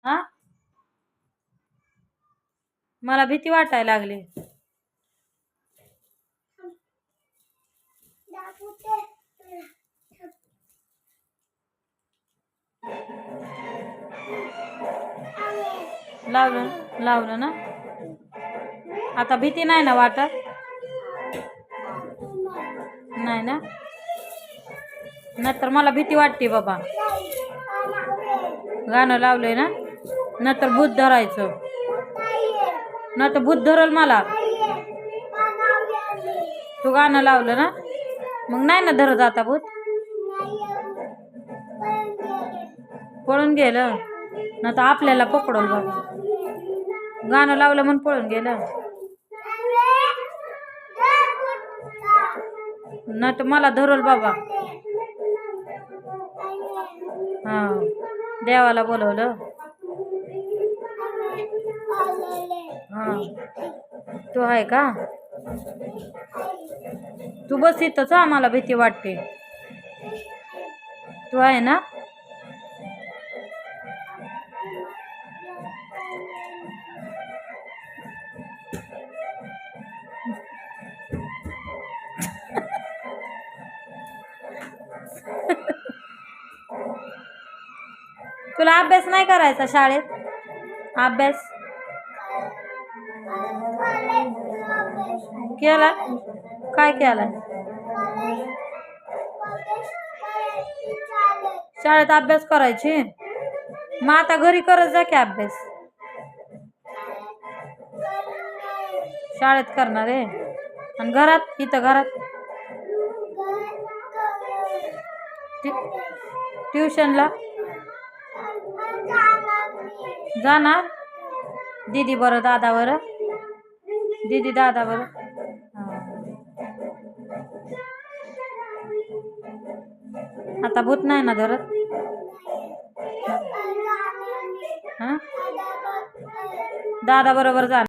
हा मला भीती वाटायला लागली. लावलं लावलं ना. आता भीती नाही ना वाटत. नाही ना. नंतर मला भीती वाटते बाबा. गाणं लावलंय ना. नंतर भूत धरायचं. नंतर भूत धरल मला. तू गाणं लावलं ना. मग नाही ना धरत आता भूत. पळून गेलं ना तर आपल्याला पकडल बाबा. गाणं लावलं म्हणून पळून गेलं ना तर मला धरल बाबा. हा देवाला बोलवलं. हा तू आहे का. तू बस इथंच. आम्हाला भीती वाटते. तू आहे ना. तुला अभ्यास नाही करायचा शाळेत. अभ्यास केला. काय केला. शाळेत अभ्यास करायची. मग आता घरी करत जा की अभ्यास. शाळेत करणार आहे. आणि घरात इथं घरात ट्युशनला जाणार. दीदी बरं दादा बरं. दीदी दादा बरं. आता भूत नाही ना धरत. हा दादा बरोबर जा.